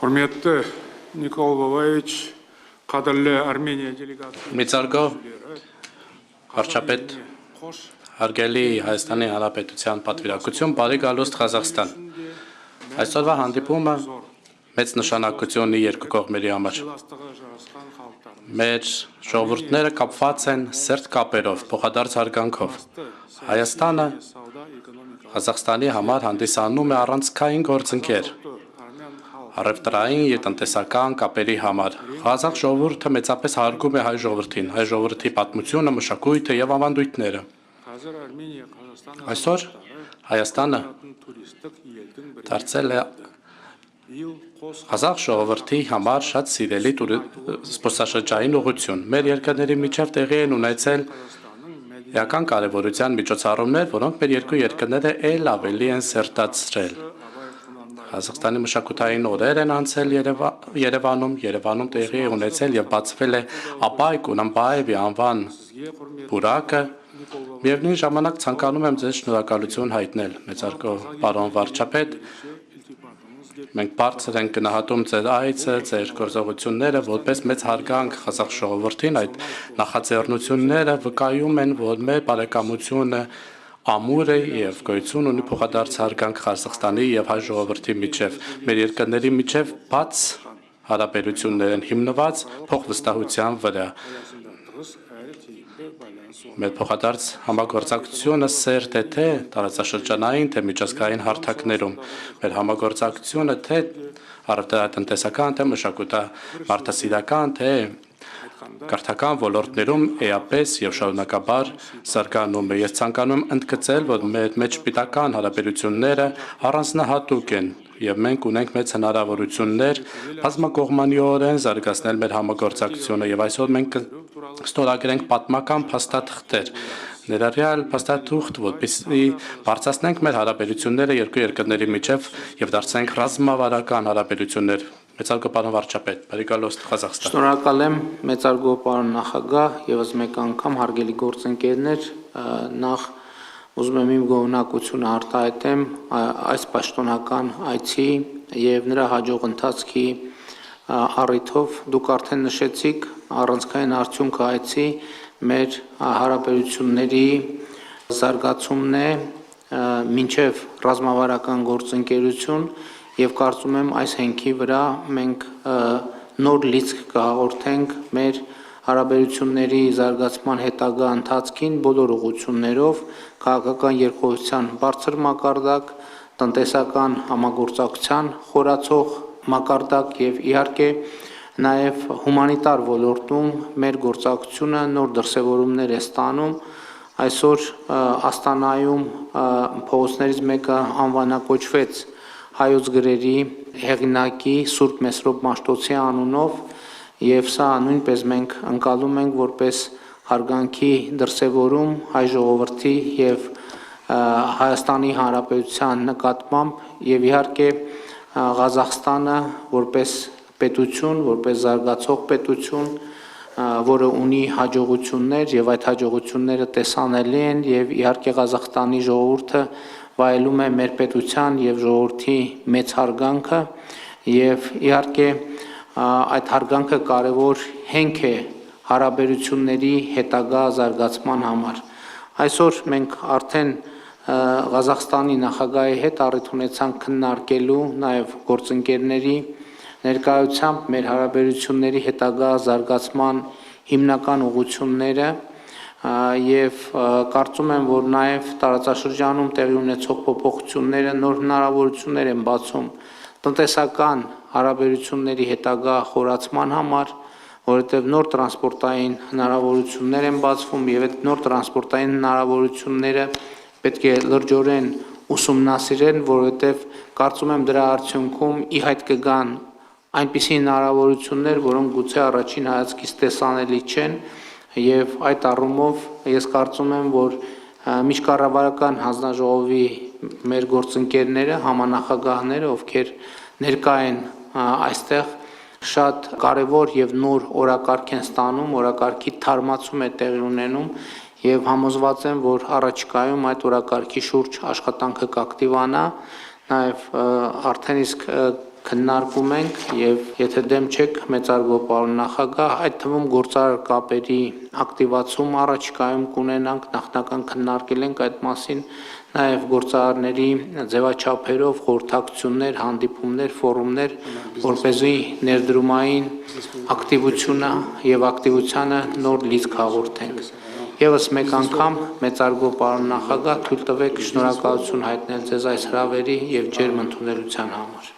Hürmetli Nikol Vavaevich, kaderli Armeniya delegatsiyasi. Մեծարգո Վարչապետ, հարգելի Հայաստանի Հանրապետության պատվիրակություն, բարի գալուստ Ղազախստան։ Այսօրվա հանդիպումը մեծ նշանակություն ունի երկու կողմերի համար։ Մեր ժողովուրդները կապված են սերտ կապերով, փոխադարձ հարգանքով։ Հայաստանը Ղազախստանի համար հանդիսանում է առանցքային գործընկեր առևտրային եւ տնտեսական կապերի համար։ Ղազախ ժողովուրդը մեծապես հարգում է հայ ժողովրդին, հայ ժողովրդի պատմությունը, մշակույթը եւ ավանդույթները։ Այսօր Հայաստանը դարձել է Ղազախ ժողովրդի համար շատ սիրելի զբոսաշրջային ուղղություն։ Մեր երկրների միջև տեղի են ունեցել էական կարևորության միջոցառումներ, որոնք մեր երկու երկրները ել ավելի են սերտացրել։ Ղազախստանի մշակութային օրեր են անցել Երևանում տեղի է ունեցել եւ բացվել է Ապայ Կունամբաևի անվան պուրակը։ Միևնույն ժամանակ ցանկանում եմ ձեզ շնորհակալություն հայտնել, մեծարգո պարոն վարչապետ։ Մենք բարձր ենք գնահատում ձեր այցը, ձեր գործողությունները, որպես մեծ հարգանք Ղազախ ժողովրդին, այդ նախաձեռնությունները վկայում են, որ մեր բարեկամությունը ամուր է եւ գոյություն ունի փոխադարձ հարգանք Ղազախստանի եւ հայ ժողովրդի միջև։ Մեր երկրների միջև բաց հարաբերություններ են հիմնված փոխվստահության վրա։ Մեր փոխադարձ համագործակցությունը սերտ է թե տարածաշրջանային, թե միջազգային հարթակներում։ Մեր համագործակցությունը թե առևտրատնտեսական, թե մշակութա-մարդասիրական, թե կրթական ոլորտներում էապես եւ շարունակաբար զարգանում է։ Ես ցանկանում եմ ընդգծել, որ մեր մեջ պիտական հարաբերությունները առանձնահատուկ են եւ մենք ունենք մեծ հնարավորություններ բազմակողմանիորեն զարգացնել մեր համագործակցությունը եւ այսօր մենք ստորագրենք պատմական փաստաթղթեր, ներառյալ փաստաթուղթ, որպեսզի բարձրացնենք մեր հարաբերությունները երկու երկրների միջև եւ դարձնենք ռազմավարական հարաբերություններ։ Մեծարգո պարոն վարչապետ, բարի գալուստ Ղազախստան։ Շնորհակալ եմ մեծարգո պարոն նախագահ, եւս մեկ անգամ հարգելի գործընկերներ, նախ ուզում եմ իմ գոհունակությունը արտահայտեմ այս պաշտոնական այցի եւ նրա հաջող ընթացքի առիթով դուք արդեն նշեցիք առանցքային արդյունքը այցի մեր հարաբերությունների զարգացումն է մինչև ռազմավարական գործընկերություն եւ կարծում եմ այս հենքի վրա մենք նոր լիցք կհաղորդենք մեր հարաբերությունների զարգացման հետագա ընթացքին բոլոր ուղղություններով քաղաքական երկխոսության բարձր մակարդակ, տնտեսական համագործակցության խորացող մակարդակ եւ իհարկե նաեւ հումանիտար ոլորտում մեր գործակցությունը նոր դրսևորումներ է ստանում այսօր Աստանայում փողոցներից մեկը անվանակոչվեց հայոց գրերի հեղինակի Սուրբ Մեսրոպ Մաշտոցի անունով եւ սա նույնպես մենք ընկալում ենք որպես հարգանքի դրսևորում հայ ժողովրդի եւ Հայաստանի Հանրապետության նկատմամբ եւ իհարկե Ղազախստանը որպես պետություն, որպես զարգացող պետություն, որը ունի հաջողություններ եւ այդ հաջողությունները տեսանելի են եւ իհարկե Ղազախստանի ժողովուրդը վայելում է մեր պետության եւ ժողովրդի մեծ հարգանքը եւ իհարկե այդ հարգանքը կարևոր հենք է հարաբերությունների հետագա զարգացման համար։ Այսօր մենք արդեն Ղազախստանի նախագահի հետ առիթ ունեցանք քննարկելու նաեւ գործընկերների ներկայությամբ մեր հարաբերությունների հետագա զարգացման հիմնական ուղղությունները եւ կարծում եմ, որ նաեւ տարածաշրջանում տեղի ունեցող փոփոխությունները նոր հնարավորություններ են բացում տնտեսական հարաբերությունների հետագա խորացման համար, որովհետեւ նոր տրանսպորտային հնարավորություններ են բացվում եւ այդ նոր տրանսպորտային հնարավորությունները պետք է լրջորեն ուսումնասիրեն, որովհետեւ կարծում եմ դրա արդյունքում ի հայտ կգան այնպիսի հնարավորություններ, որոնք գուցե առաջին հայացքից տեսանելի չեն եւ այդ առումով ես կարծում եմ, որ միջկառավարական հանձնաժողովի մեր գործընկերները, համանախագահները, ովքեր ներկա են այստեղ շատ կարևոր եւ նոր օրակարգ են ստանում, օրակարգի թարմացում է տեղի ունենում եւ համոզված եմ, որ առաջիկայում այդ օրակարգի շուրջ աշխատանքը կակտիվանա, նաեւ արդեն իսկ քննարկում ենք եւ եթե դեմ չեք մեծարգո պարոն նախագահ, այդ թվում գործարար կապերի ակտիվացում առաջիկայում կունենանք, նախնական քննարկել ենք այդ մասին, նաեւ գործարարների ձևաչափերով խորհրդակցություններ, հանդիպումներ, ֆորումներ, որպեսզի ներդրումային ակտիվությունը եւ ակտիվությանը նոր լիցք հաղորդենք։ Եվս մեկ անգամ մեծարգո պարոն նախագահ, թույլ տվեք շնորհակալություն հայտնել ձեզ այս հրավերի եւ ջերմ ընդունելության համար։